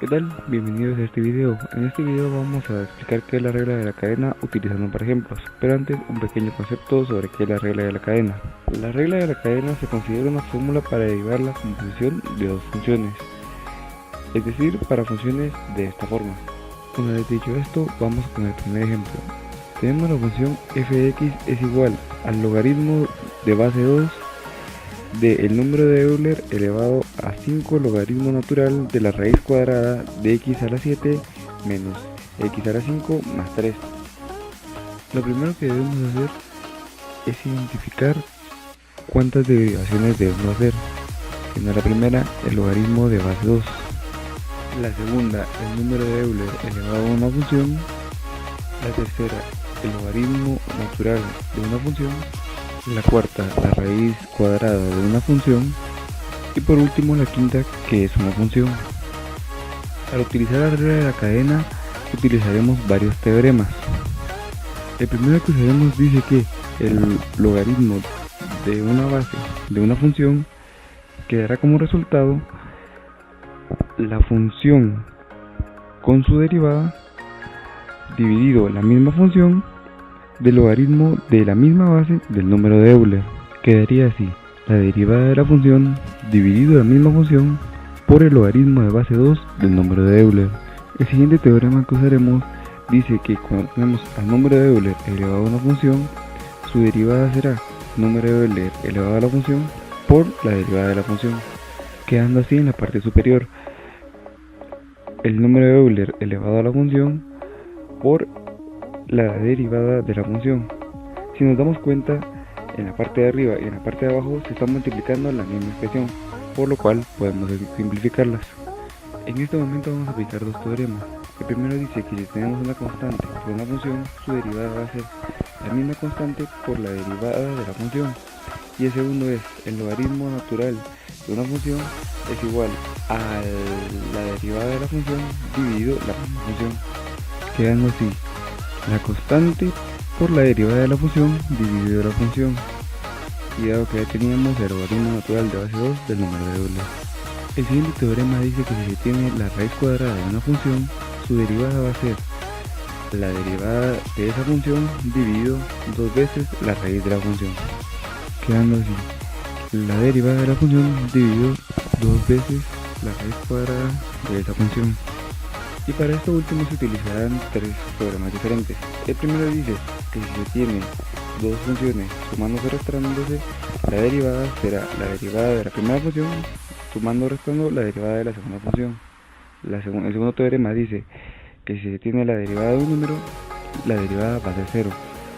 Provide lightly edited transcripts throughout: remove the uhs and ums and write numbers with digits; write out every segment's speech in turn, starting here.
tal? Bienvenidos a este video. En este video vamos a explicar qué es la regla de la cadena utilizando un par de ejemplos, pero antes un pequeño concepto sobre qué es la regla de la cadena. La regla de la cadena se considera una fórmula para derivar la composición de dos funciones, es decir, para funciones de esta forma. Una vez dicho esto, vamos con el primer ejemplo. Tenemos la función f de x es igual al logaritmo de base 2 del número de Euler elevado a 5 logaritmo natural de la raíz cuadrada de x a la 7 menos x a la 5 más 3. Lo primero que debemos hacer es identificar cuántas derivaciones debemos hacer, siendo la primera el logaritmo de base 2, la segunda el número de Euler elevado a una función, la tercera el logaritmo natural de una función, la cuarta la raíz cuadrada de una función y por último la quinta, que es una función. Al utilizar la regla de la cadena utilizaremos varios teoremas. El primero que usaremos dice que el logaritmo de una base de una función quedará como resultado la función con su derivada dividido la misma función del logaritmo de la misma base del número de Euler. Quedaría así: la derivada de la función dividido la misma función por el logaritmo de base 2 del número de Euler. El siguiente teorema que usaremos dice que cuando tenemos al número de Euler elevado a una función, su derivada será número de Euler elevado a la función por la derivada de la función, quedando así en la parte superior el número de Euler elevado a la función por la derivada de la función. Si nos damos cuenta, en la parte de arriba y en la parte de abajo se están multiplicando la misma expresión, por lo cual podemos simplificarlas. En este momento vamos a aplicar dos teoremas. El primero dice que si tenemos una constante por una función, su derivada va a ser la misma constante por la derivada de la función. Y el segundo es el logaritmo natural de una función es igual a la derivada de la función dividido la misma función, quedando así la constante por la derivada de la función dividido la función, y dado que ya teníamos el logaritmo natural de base 2 del número de Euler. El siguiente teorema dice que si se tiene la raíz cuadrada de una función, su derivada va a ser la derivada de esa función dividido dos veces la raíz de la función, quedando así la derivada de la función dividido dos veces la raíz cuadrada de esa función. Y para esto último se utilizarán tres teoremas diferentes. El primero dice que si se tiene dos funciones sumándose o restándose, la derivada será la derivada de la primera función sumando o restando la derivada de la segunda función. El segundo teorema dice que si se tiene la derivada de un número, la derivada va a ser 0.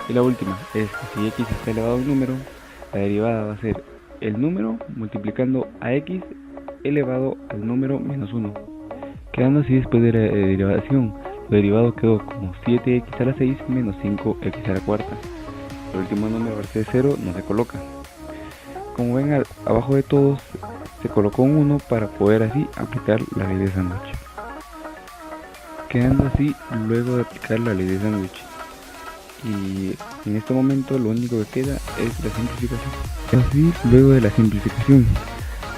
Y la última es que si x está elevado a un número, la derivada va a ser el número multiplicando a x elevado al número menos 1. Quedando así después de la derivación, lo derivado quedó como 7x a la 6 menos 5x a la cuarta. El último número al ser 0 no se coloca. Como ven, abajo de todos se colocó un 1 para poder así aplicar la ley de sándwich. Quedando así luego de aplicar la ley de sándwich. Y en este momento lo único que queda es la simplificación. Así luego de la simplificación,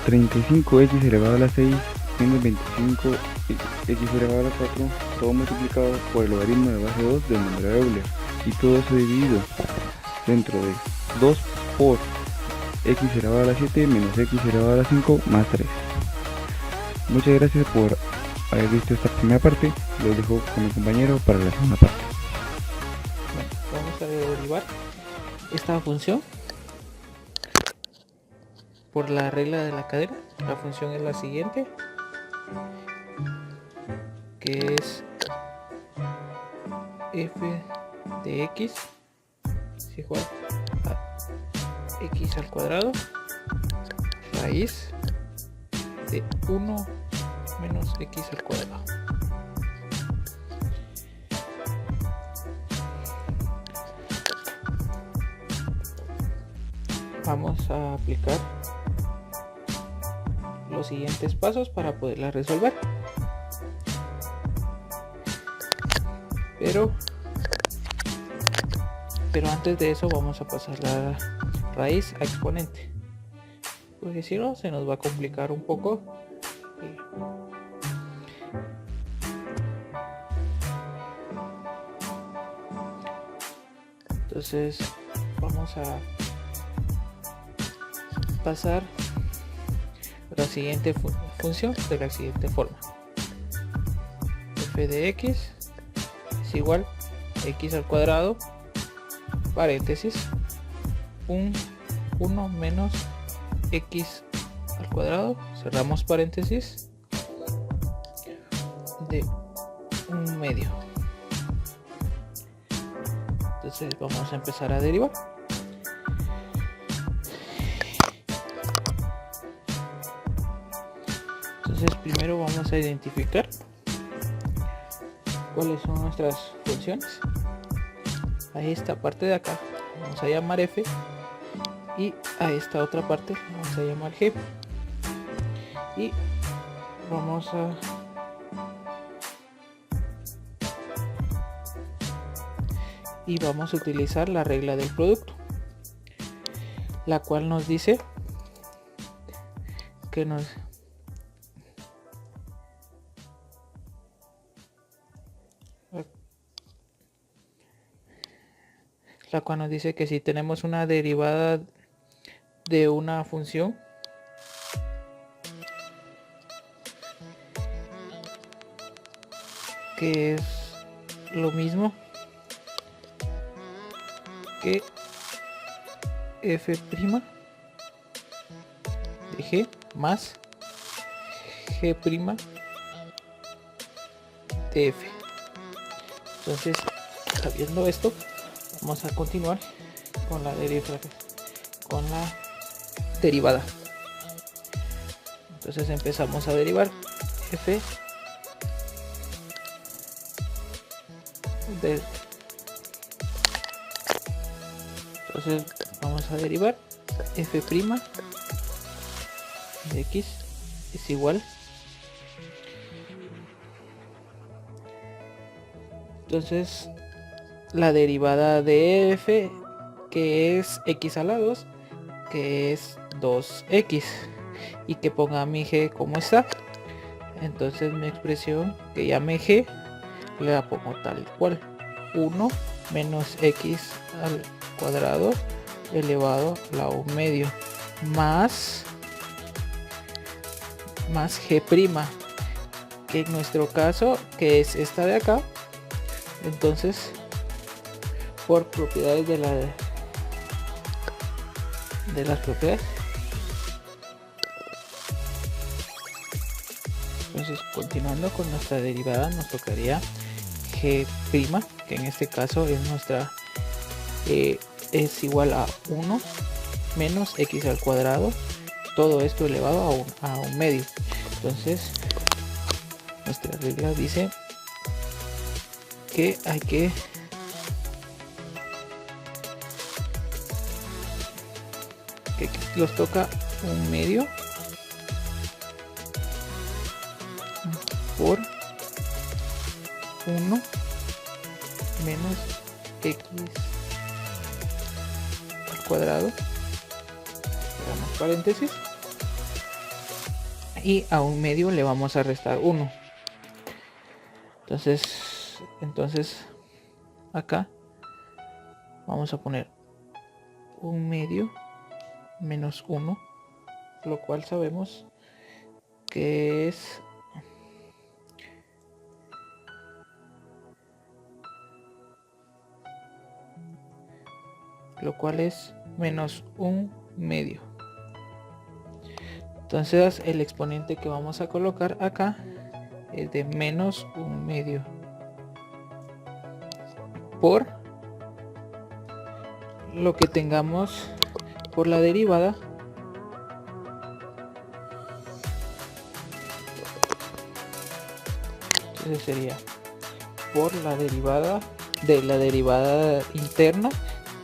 35x elevado a la 6 menos 25x elevado a la 4, todo multiplicado por el logaritmo de base 2 del número de Euler, y todo eso dividido dentro de 2 por x elevado a la 7 menos x elevado a la 5 más 3. Muchas gracias por haber visto esta primera parte. Los dejo con mi compañero para la segunda parte. Vamos a derivar esta función por la regla de la cadena. La función es la siguiente, que es f de x es igual a x al cuadrado raíz de 1 menos x al cuadrado. Vamos a aplicar los siguientes pasos para poderla resolver, pero antes de eso vamos a pasar la raíz a exponente, porque si no se nos va a complicar un poco Entonces vamos a pasar la siguiente función de la siguiente forma: f de x es igual a x al cuadrado, paréntesis, 1 menos x al cuadrado, cerramos paréntesis, de 1 medio. Entonces vamos a empezar a derivar. Entonces primero vamos a identificar cuáles son nuestras funciones. A esta parte de acá vamos a llamar f, y a esta otra parte vamos a llamar g, y vamos a utilizar la regla del producto, la cual nos dice que si tenemos una derivada de una función que es lo mismo que f' de g más g' de f. Entonces, sabiendo esto, vamos a continuar con la derivada. Entonces empezamos a derivar f de. Entonces vamos a derivar f' de x es igual. Entonces la derivada de f, que es x a la 2, que es 2x, y que ponga mi g como está. Entonces mi expresión que llame g le la pongo tal cual: 1 menos x al cuadrado elevado a la 1 medio más g', que en nuestro caso, que es esta de acá. Entonces, por propiedades de las propiedades, entonces continuando con nuestra derivada, nos tocaría g', que en este caso es nuestra es igual a 1 menos x al cuadrado, todo esto elevado a 1 medio. Entonces nuestra regla dice que hay que los toca 1 medio por 1 menos x al cuadrado, cerramos paréntesis, y a 1 medio le vamos a restar 1. Entonces acá vamos a poner 1 medio menos 1, lo cual sabemos que es menos 1 medio. Entonces el exponente que vamos a colocar acá es de menos 1 medio por lo que tengamos por la derivada entonces sería por la derivada de la derivada interna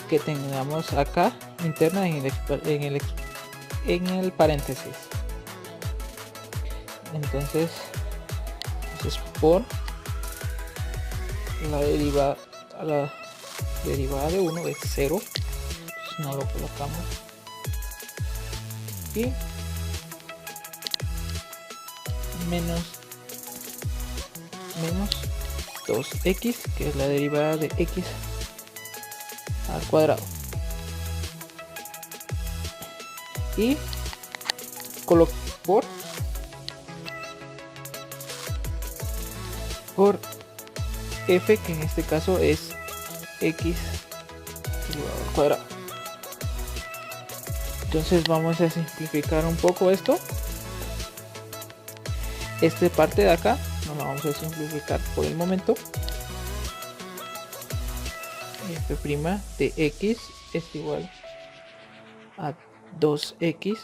que tengamos acá, interna en el paréntesis. Entonces por la derivada de 1 es 0, entonces no lo colocamos, y menos 2x, que es la derivada de x al cuadrado. Y coloco por f, que en este caso es x elevado al cuadrado. Entonces vamos a simplificar un poco esto. Esta parte de acá no la vamos a simplificar por el momento. F' de x es igual a 2x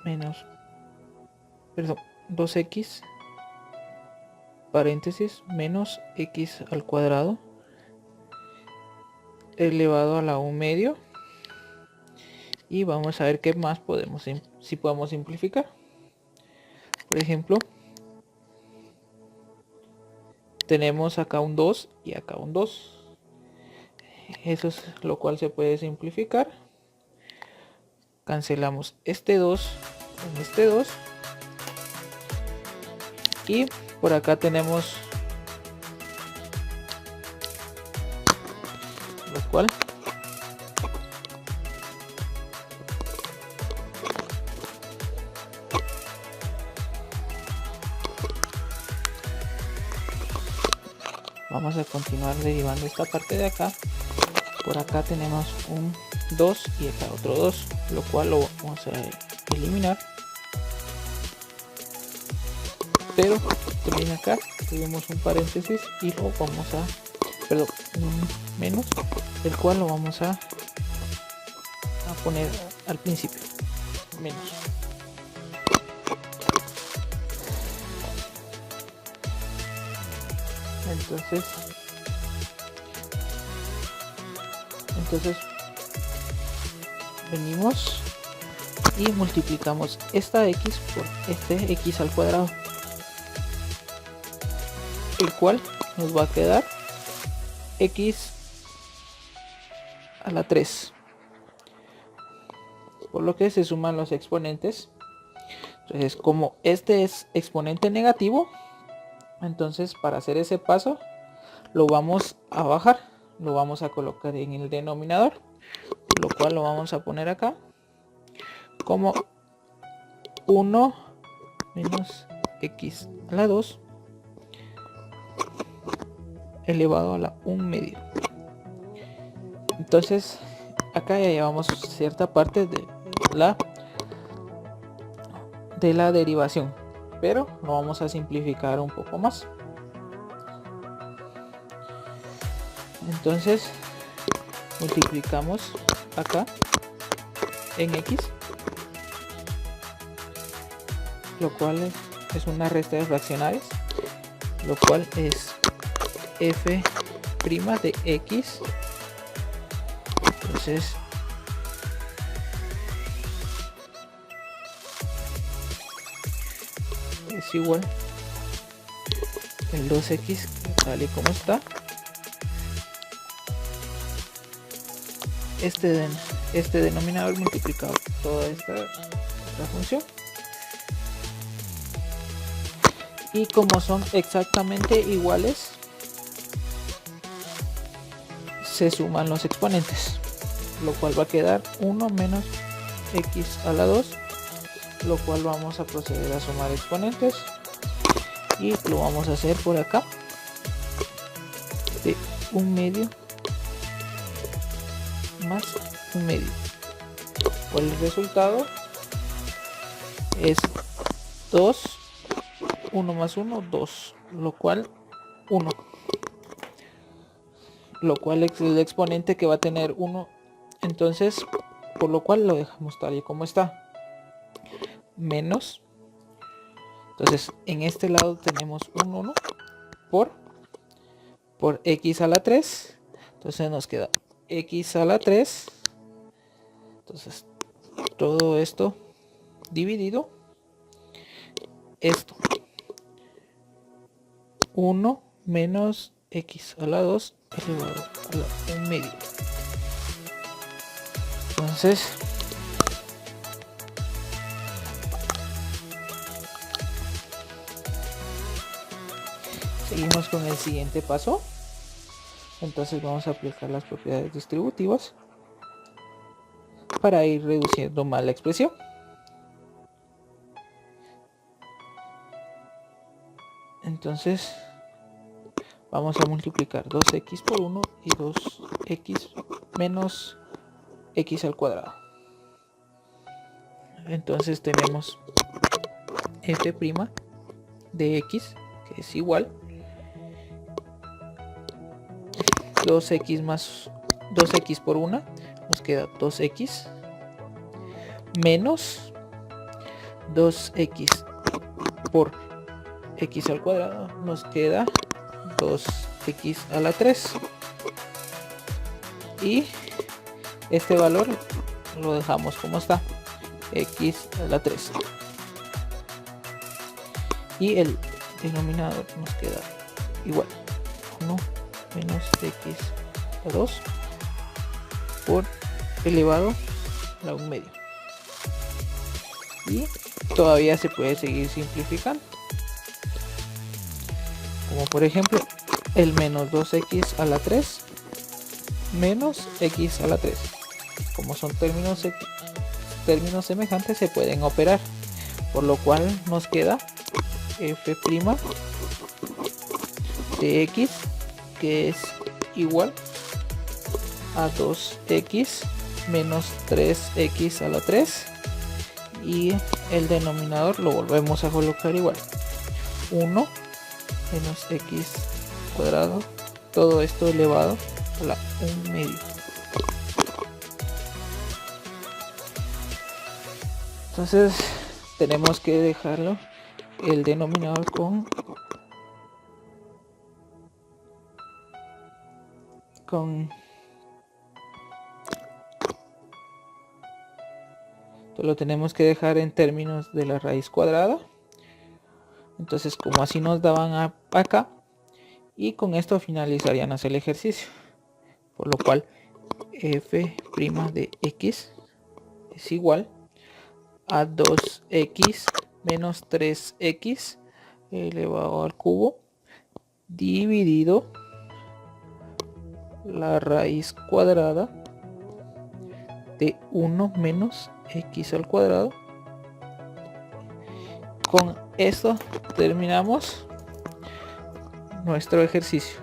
menos, perdón, 2x paréntesis menos x al cuadrado elevado a la 1 medio. Y vamos a ver qué más podemos, si podemos simplificar. Por ejemplo, tenemos acá un 2 y acá un 2. Eso es lo cual se puede simplificar. Cancelamos este 2 con este 2. Y por acá tenemos lo cual vamos a continuar derivando esta parte de acá. Por acá tenemos un 2 y acá otro 2, lo cual lo vamos a eliminar. Pero también acá tuvimos un paréntesis y lo vamos a, perdón, un menos, el cual lo vamos a poner al principio, menos. Entonces venimos y multiplicamos esta x por este x al cuadrado, el cual nos va a quedar x a la 3, por lo que se suman los exponentes. Entonces, como este es exponente negativo, entonces para hacer ese paso lo vamos a bajar, lo vamos a colocar en el denominador, lo cual lo vamos a poner acá como 1 menos x a la 2 elevado a la 1 medio. Entonces acá ya llevamos cierta parte de la derivación, pero lo vamos a simplificar un poco más. Entonces multiplicamos acá en x, lo cual es una resta de fraccionarios, lo cual es f' de x. Entonces es igual el 2x tal y como está, este denominador multiplicado por toda esta función, y como son exactamente iguales se suman los exponentes, lo cual va a quedar 1 menos x a la 2, lo cual vamos a proceder a sumar exponentes y lo vamos a hacer por acá de 1 medio más 1 medio. Pues el resultado es 2, 1 más 1, 2, lo cual 1, lo cual es el exponente que va a tener 1. Entonces, por lo cual lo dejamos tal y como está, menos, entonces en este lado tenemos un 1 por x a la 3, entonces nos queda x a la 3, entonces todo esto dividido, esto 1 menos x a la 2 elevado a la 1 medio. Entonces seguimos con el siguiente paso. Entonces vamos a aplicar las propiedades distributivas para ir reduciendo más la expresión. Entonces vamos a multiplicar 2x por 1 y 2x menos x al cuadrado. Entonces tenemos f' de x, que es igual 2x más 2x por 1, nos queda 2x menos 2x por x al cuadrado, nos queda 2x a la 3, y este valor lo dejamos como está, x a la 3, y el denominador nos queda igual 1 menos x a 2 por elevado a la 1/2, y todavía se puede seguir simplificando, como por ejemplo el menos 2x a la 3 menos x a la 3. Como son términos semejantes, se pueden operar, por lo cual nos queda f' de x, que es igual a 2x menos 3x a la 3, y el denominador lo volvemos a colocar igual, 1 menos x cuadrado, todo esto elevado a la 1/2. Entonces tenemos que dejarlo el denominador con lo tenemos que dejar en términos de la raíz cuadrada. Entonces, como así nos daban acá, y con esto finalizaríamos el ejercicio, por lo cual f' de x es igual a 2x menos 3x elevado al cubo dividido la raíz cuadrada de 1 menos x al cuadrado. Con esto terminamos nuestro ejercicio.